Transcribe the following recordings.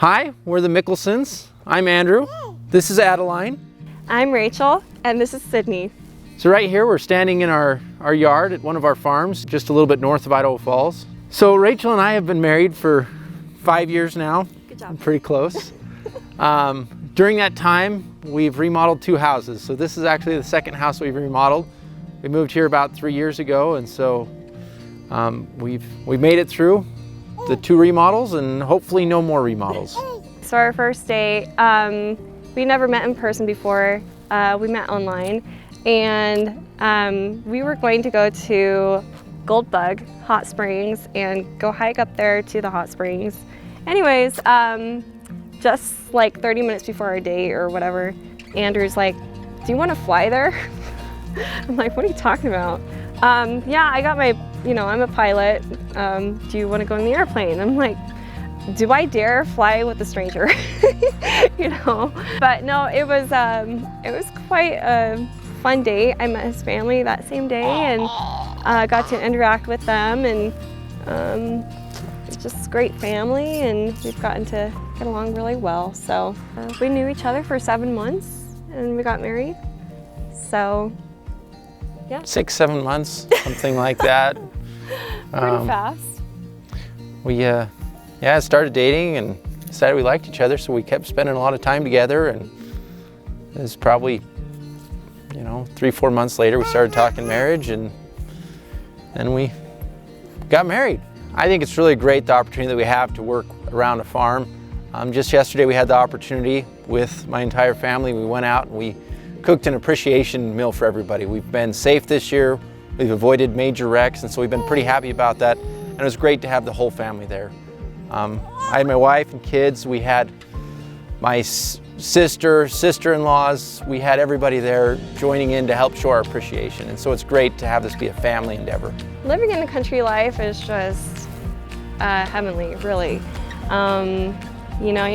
Hi, we're the Mickelsens. I'm Andrew. This is Adeline. I'm Rachel, and this is Sydney. So right here we're standing in our yard at one of our farms, just a little bit north of Idaho Falls. So Rachel and I have been married for 5 years now. Good job. Pretty close. During that time, we've remodeled 2 houses. So this is actually the second house we've remodeled. We moved here about 3 years ago, and so we've made it through the 2 remodels and hopefully no more remodels. So our first date, we never met in person before. We met online, and we were going to go to Goldbug Hot Springs and go hike up there to the hot springs. Anyways, just like 30 minutes before our date or whatever, Andrew's like, "Do you want to fly there?" I'm like, "What are you talking about?" Yeah, I got my, I'm a pilot. Do you want to go in the airplane? I'm like, do I dare fly with a stranger? But no, it was quite a fun date. I met his family that same day and got to interact with them, and it's just a great family, and we've gotten to get along really well. So we knew each other for 7 months and we got married. So yeah. 6-7 months, something like that. Pretty fast. We started dating and decided we liked each other, so we kept spending a lot of time together, and it was probably 3-4 months later we started talking marriage, and then we got married. I think it's really great, the opportunity that we have to work around a farm. Just yesterday we had the opportunity with my entire family. We went out and we cooked an appreciation meal for everybody. We've been safe this year. We've avoided major wrecks, and so we've been pretty happy about that. And it was great to have the whole family there. I had my wife and kids. We had my sister-in-laws. We had everybody there joining in to help show our appreciation. And so it's great to have this be a family endeavor. Living in the country life is just heavenly, really. You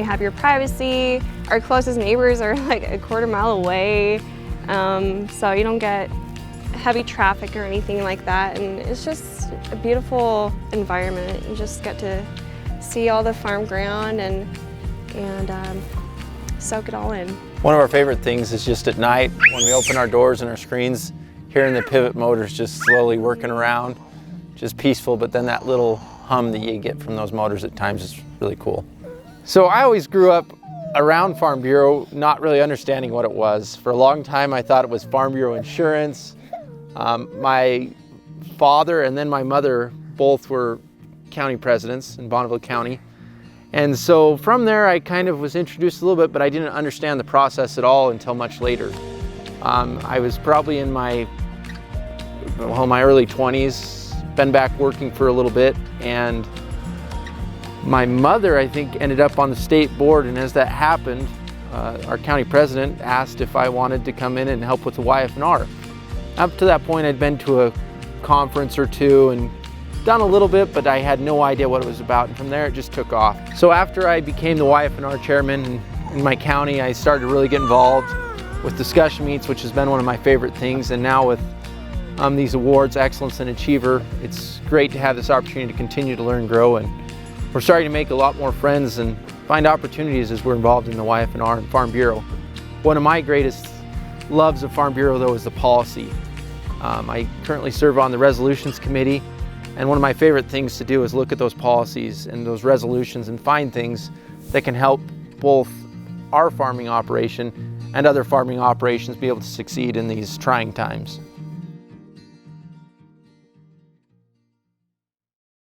have your privacy. Our closest neighbors are like a quarter mile away, so you don't get heavy traffic or anything like that, and it's just a beautiful environment. You just get to see all the farm ground and soak it all in. One of our favorite things is just at night when we open our doors and our screens, hearing the pivot motors just slowly working around, just peaceful, but then that little hum that you get from those motors at times is really cool. So I always grew up around Farm Bureau, not really understanding what it was. For a long time I thought it was Farm Bureau insurance. My father and then my mother both were county presidents in Bonneville County. And so from there I kind of was introduced a little bit, but I didn't understand the process at all until much later. I was probably in my early 20s, been back working for a little bit, and my mother, I think, ended up on the state board, and as that happened, our county president asked if I wanted to come in and help with the YF&R. Up to that point, I'd been to a conference or 2 and done a little bit, but I had no idea what it was about, and from there it just took off. So after I became the YF&R chairman in my county, I started to really get involved with discussion meets, which has been one of my favorite things, and now with these awards, Excellence and Achiever, it's great to have this opportunity to continue to learn and grow, and we're starting to make a lot more friends and find opportunities as we're involved in the YF&R and Farm Bureau. One of my greatest loves of Farm Bureau, though, is the policy. I currently serve on the resolutions committee, and one of my favorite things to do is look at those policies and those resolutions and find things that can help both our farming operation and other farming operations be able to succeed in these trying times.